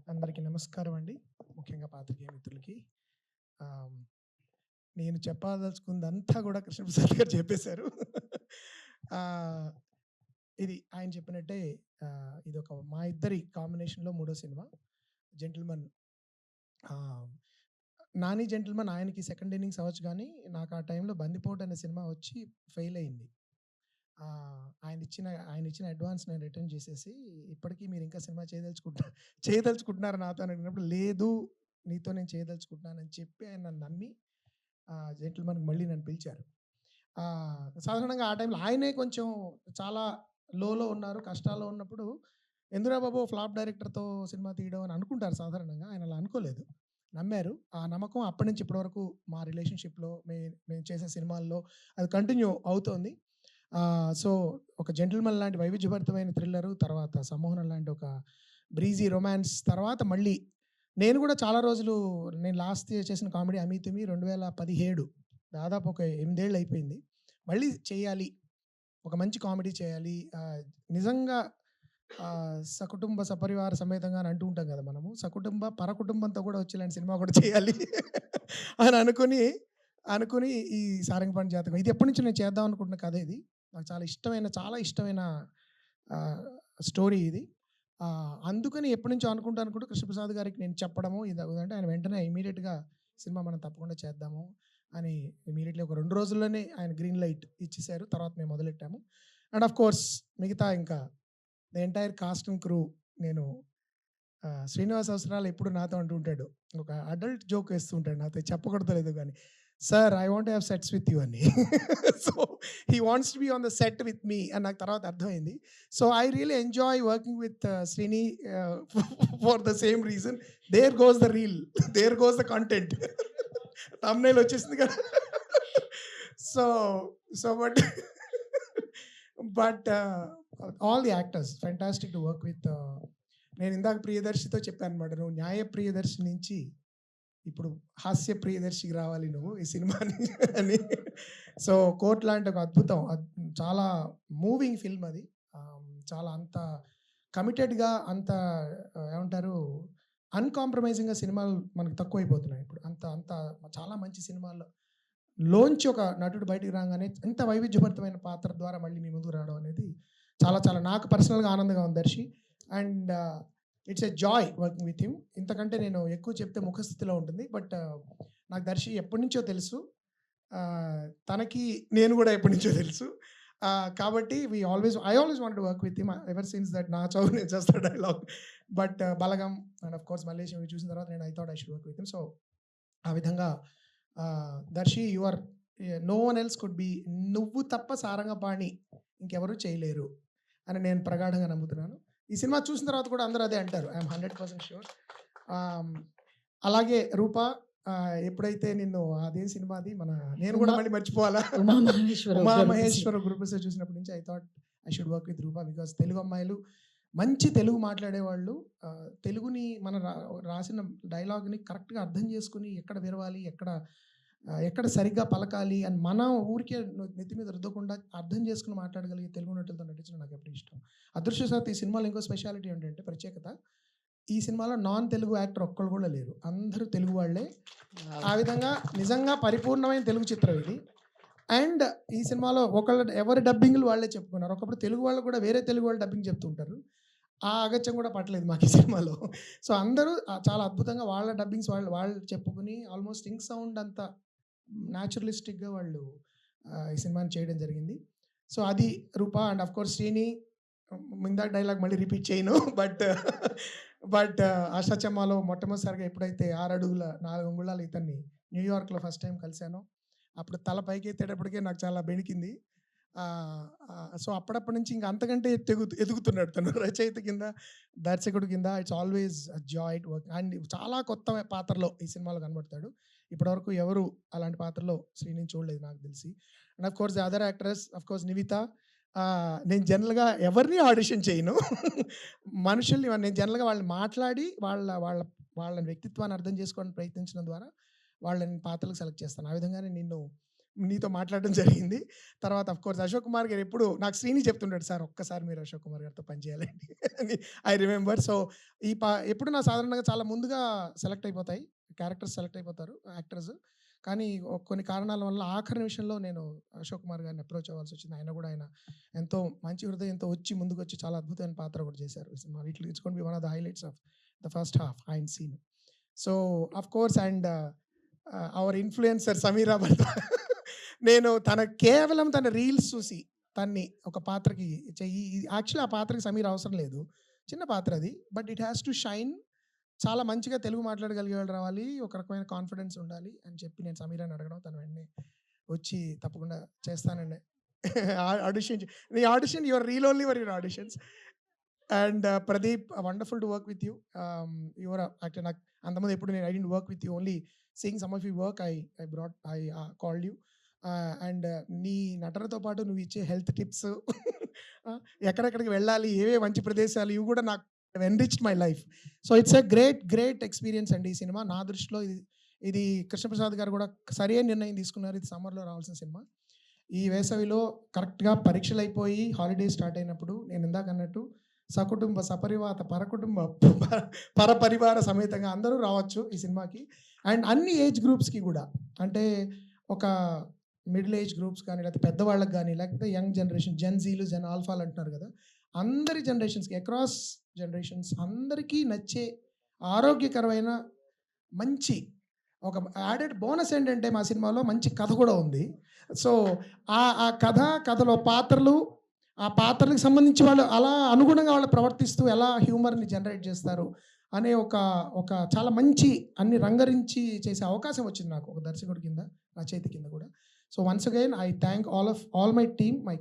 అందరికీ నమస్కారం అండి. ముఖ్యంగా పాత్రికేయ మిత్రులకి. ఆహ్, నేను చెప్పదలుచుకుందంతా కూడా కృష్ణప్రసాద్ గారు చెప్పేశారు. ఆహ్, ఇది ఆయన చెప్పినట్టే ఇదొక మా ఇద్దరి కాంబినేషన్‌లో మూడో సినిమా 'జెంటిల్‌మన్'. ఆహ్, 'నాని జెంటిల్‌మన్' ఆయనకి సెకండ్ ఇన్నింగ్స్ అవ్వచ్చు గానీ, నాకు ఆ టైంలో 'బందిపోటు' అనే సినిమా వచ్చి ఫెయిల్ అయింది. ఆయనిచ్చిన అడ్వాన్స్ నేను రిటర్న్ చేసేసి, ఇప్పటికి మీరు ఇంకా సినిమా చేయదలుచుకుంటున్నారా నాతో అని అడిగినప్పుడు, లేదు నీతో నేను చేయదలుచుకుంటున్నానని చెప్పి ఆయన నన్ను నమ్మి 'జెంటిల్‌మన్‌కి' మళ్ళీ నన్ను పిలిచారు. సాధారణంగా ఆ టైంలో ఆయనే కొంచెం చాలా లోలో ఉన్నారు, కష్టాల్లో ఉన్నప్పుడు, ఎందుకురా బాబు ఫ్లాప్ డైరెక్టర్‌తో సినిమా తీయడం అని అనుకుంటారు సాధారణంగా. ఆయన అలా అనుకోలేదు. నమ్మారు. ఆ నమ్మకం అప్పటి నుంచి ఇప్పటి వరకు మా రిలేషన్‌షిప్‌లో మేము చేసే సినిమాల్లో అది కంటిన్యూ అవుతోంది. సో, ఒక 'జెంటిల్‌మన్' లాంటి వైవిధ్యభరితమైన థ్రిల్లరు, తర్వాత 'సమ్మోహనం' లాంటి ఒక బ్రీజీ రొమాన్స్ తర్వాత మళ్ళీ నేను కూడా చాలా రోజులు నేను లాస్ట్ ఇయర్ చేసిన కామెడీ 'అమీతుమీ' 2017 దాదాపు ఒక 8 ఏళ్ళు అయిపోయింది. మళ్ళీ చేయాలి. ఒక మంచి కామెడీ చేయాలి. నిజంగా సకుటుంబ సపరివార సమేతంగా అని అంటూ ఉంటాం కదా మనము. సకుటుంబ పరకుటుంబంతో కూడా వచ్చి ఇలాంటి సినిమా కూడా చేయాలి అని అనుకుని ఈ 'సారంగపాణి జాతకం' ఇది ఎప్పటినుంచో నేను చేద్దాం అనుకుంటున్న కథ ఇది. నాకు చాలా ఇష్టమైన స్టోరీ ఇది. అందుకని ఎప్పటినుంచో అనుకుంటూ కృష్ణప్రసాద్ గారికి నేను చెప్పడము ఇది అంటే ఆయన వెంటనే ఇమ్మీడియేట్‌గా సినిమా మనం తప్పకుండా చేద్దాము అని ఇమ్మీడియేట్‌లీ ఒక 2 రోజుల్లోనే ఆయన గ్రీన్ లైట్ ఇచ్చేసారు. తర్వాత మేము మొదలెట్టాము. అండ్ ఆఫ్ కోర్స్ మిగతా ఇంకా the entire cost and crew. నేను శ్రీనివాస్ అవసరాలు ఎప్పుడు నాతో అంటూ ఉంటాడు. ఒక అడల్ట్ జోక్ వేస్తూ ఉంటాడు నాతో, చెప్పకూడదో లేదో గానీ, "sir I want to have sets with you" అని. So, he wants to be on the set with me అని నాకు తర్వాత అర్థమైంది. So, I really enjoy working with Srini for the same reason. There goes the reel, there goes the content. Thumbnail వచ్చేసింది కదా! So, so but but all the actors fantastic to work with. నేను ఇందాక ప్రియదర్శితో చెప్పానన్నమాట. నువ్వు న్యాయ ప్రియదర్శి నుంచి ఇప్పుడు హాస్య ప్రియదర్శికి రావాలి నువ్వు ఈ సినిమాని అని. సో, 'కోర్ట్' లాంటి ఒక అద్భుతం, చాలా మూవింగ్ ఫిల్మ్ అది. చాలా అంత కమిటెడ్‌గా అంత ఏమంటారు అన్‌కాంప్రమైజింగ్‌గా సినిమాలు మనకు తక్కువైపోతున్నాయి ఇప్పుడు. అంత అంత చాలా మంచి సినిమాల్లో లోంచి ఒక నటుడు బయటికి రాగానే ఇంత వైవిధ్యభరితమైన పాత్ర ద్వారా మళ్ళీ మీ ముందుకు రావడం అనేది చాలా నాకు పర్సనల్‌గా ఆనందంగా ఉంది Darshi. And it's a joy working with him. ఇంతకంటే నేను ఎక్కువ చెప్తే ముఖస్థితిలో ఉంటుంది. బట్ నాకు దర్శి ఎప్పటినుంచో తెలుసు. తనకి నేను కూడా ఎప్పటినుంచో తెలుసు. కాబట్టి I always wanted to work with him ever since that నా చావు నేను చేస్తా dialogue. But 'Balagam' and of course 'Mallesham' ఇవి చూసిన తర్వాత I thought I should work with him. So, ఆ విధంగా Darshi you are no one else could be, నువ్వు తప్ప సారంగపాణి ఇంకెవరు చేయలేరు అని నేను ప్రగాఢంగా నమ్ముతున్నాను. ఈ సినిమా చూసిన తర్వాత కూడా అందరూ అదే అంటారు. I'm 100% sure. అలాగే రూప, ఎప్పుడైతే నిన్ను అదేం సినిమా అది నేను కూడా మళ్ళీ మర్చిపోవాలా, ఉమామహేశ్వర గురుప్రసాద్ చూసినప్పటి నుంచి I thought I should work with Roopa. Because Telugu అమ్మాయిలు మంచి తెలుగు మాట్లాడేవాళ్ళు, తెలుగుని రాసిన డైలాగ్ని కరెక్ట్గా అర్థం చేసుకుని ఎక్కడ విరవాలి, ఎక్కడ సరిగ్గా పలకాలి అని మనం ఊరికే నెత్తి మీద రుద్దకుండా అర్థం చేసుకుని మాట్లాడగలిగే తెలుగు నటులతో నటించడం నాకు ఎప్పుడు ఇష్టం. అదృష్టవశాత్తు ఈ సినిమాలో ఇంకో స్పెషాలిటీ ఏంటంటే, ప్రత్యేకత, ఈ సినిమాలో నాన్ తెలుగు యాక్టర్ ఒక్కళ్ళు కూడా లేరు. అందరూ తెలుగు వాళ్ళే. ఆ విధంగా నిజంగా పరిపూర్ణమైన తెలుగు చిత్రం ఇది. అండ్ ఈ సినిమాలో ఎవరి డబ్బింగ్లు వాళ్ళే చెప్పుకున్నారు. ఒకప్పుడు తెలుగు వాళ్ళు కూడా వేరే తెలుగు వాళ్ళు డబ్బింగ్ చెప్తుంటారు. ఆ అగత్యం కూడా పట్టలేదు మాకు ఈ సినిమాలో. సో, అందరూ చాలా అద్భుతంగా వాళ్ళ డబ్బింగ్స్ వాళ్ళు చెప్పుకుని ఆల్మోస్ట్ ఇంక్ సౌండ్ అంతా న్యాచురలిస్టిక్‌గా వాళ్ళు ఈ సినిమాని చేయడం జరిగింది. సో, అది రూప. అండ్ ఆఫ్ కోర్స్ శ్రీని, ఇందాక డైలాగ్ మళ్ళీ రిపీట్ చేయను. బట్ ఆషాచమ్మాలో మొట్టమొదటిసారిగా ఎప్పుడైతే 6 అడుగుల 4 అంగుళాల ఇతన్ని న్యూయార్క్‌లో ఫస్ట్ టైం కలిసానో, అప్పుడు తల పైకెత్తేటప్పటికే నాకు చాలా బెణికింది. సో, అప్పటి నుంచి ఇంకా అంతకంటే ఎదుగుతున్నాడు తను. రచయిత కింద, దర్శకుడు కింద it's always Joy to work. And చాలా కొత్త పాత్రలో ఈ సినిమాలో కనబడతాడు. ఇప్పటివరకు ఎవరు అలాంటి పాత్రలో శ్రీనిని చూడలేదు నాకు తెలిసి. And of course the other actress of course Nivitha. నేను జనరల్‌గా ఎవరిని ఆడిషన్ చేయను. మనుషుల్ని నేను జనరల్‌గా వాళ్ళని మాట్లాడి వాళ్ళ వ్యక్తిత్వాన్ని అర్థం చేసుకోవడానికి ప్రయత్నించడం ద్వారా వాళ్ళని పాత్రలకు సెలెక్ట్ చేస్తాను. ఆ విధంగానే నిన్ను నీతో మాట్లాడడం జరిగింది. తర్వాత ఆఫ్‌కోర్స్ అశోక్ కుమార్ గారు ఎప్పుడు నాకు శ్రీని చెప్తుంటాడు, "సార్ ఒక్కసారి మీరు అశోక్ కుమార్ గారితో పని చేయాలండి" అని ఐ రిమెంబర్. సో, ఎప్పుడు నా సాధారణంగా చాలా ముందుగా సెలెక్ట్ అయిపోతాయి. క్యారెక్టర్స్ సెలెక్ట్ అయిపోతారు యాక్టర్స్. కానీ కొన్ని కారణాల వల్ల ఆఖరి నిమిషంలో నేను అశోక్ కుమార్ గారిని అప్రోచ్ అవ్వాల్సొచ్చింది. ఆయన ఎంతో మంచి హృదయంతో ముందుకొచ్చి చాలా అద్భుతమైన పాత్ర కూడా చేశారు ఈ సినిమాలో. It's gonna be one of the highlights of the first half ఆయన scene. So, of course our influencer Sameera Bharadwaj నేను కేవలం తన రీల్స్ చూసి తన్ని ఒక పాత్రకి చెయ్యి, యాక్చువల్లీ ఆ పాత్రకి సమీర అవసరం లేదు. చిన్న పాత్ర అది. But it has to shine. చాలా మంచిగా తెలుగు మాట్లాడగలిగేవాళ్ళు రావాలి. ఒక రకమైన కాన్ఫిడెన్స్ ఉండాలి అని చెప్పి నేను సమీరాని అడగడం, తను వెంటనే వచ్చి తప్పకుండా చేస్తానండి. ఆడిషన్ నీ audition your reel only for your auditions. And Pradeep, wonderful to work with you. Your actor. నాకు అంతకుముందు ఎప్పుడు నేను I didn't work with you, only seeing some of your work I called you. And నీ నటనతో పాటు నువ్వు ఇచ్చే హెల్త్ టిప్స్, ఎక్కడెక్కడికి వెళ్ళాలి, ఏవే మంచి ప్రదేశాలు, ఇవి కూడా నాకు enriched my life. So it's a great experience అండి ఈ సినిమా. నా దృష్టిలో ఇది కృష్ణప్రసాద్ గారు కూడా సరైన నిర్ణయం తీసుకున్నారు. ఇది సమ్మర్లో రావాల్సిన సినిమా. ఈ వేసవిలో కరెక్ట్గా పరీక్షలు అయిపోయి హాలిడేస్ స్టార్ట్ అయినప్పుడు నేను ఇందాక అన్నట్టు సకుటుంబ సపరివాత పరకుటుంబ పరపరివార సమేతంగా అందరూ రావచ్చు ఈ సినిమాకి. అండ్ అన్ని ఏజ్ గ్రూప్స్కి కూడా, అంటే ఒక మిడిల్ ఏజ్ గ్రూప్స్ కానీ, లేకపోతే పెద్దవాళ్ళకి కానీ, లేకపోతే యంగ్ జనరేషన్, జెన్జీలు, జెన్ ఆల్ఫాలు అంటున్నారు కదా, అందరి జనరేషన్స్కి, అక్రాస్ జనరేషన్స్ అందరికీ నచ్చే ఆరోగ్యకరమైన మంచి ఒక యాడెడ్ బోనస్ ఏంటంటే మా సినిమాలో మంచి కథ కూడా ఉంది. సో ఆ కథలో పాత్రలు, ఆ పాత్రలకు సంబంధించి వాళ్ళు అలా అనుగుణంగా వాళ్ళు ప్రవర్తిస్తూ ఎలా హ్యూమర్ని జనరేట్ చేస్తారు అనే ఒక చాలా మంచి అన్ని రంగరించి చేసే అవకాశం వచ్చింది నాకు ఒక దర్శకుడి కింద, రచయిత కింద కూడా. So once again I thank all my team, my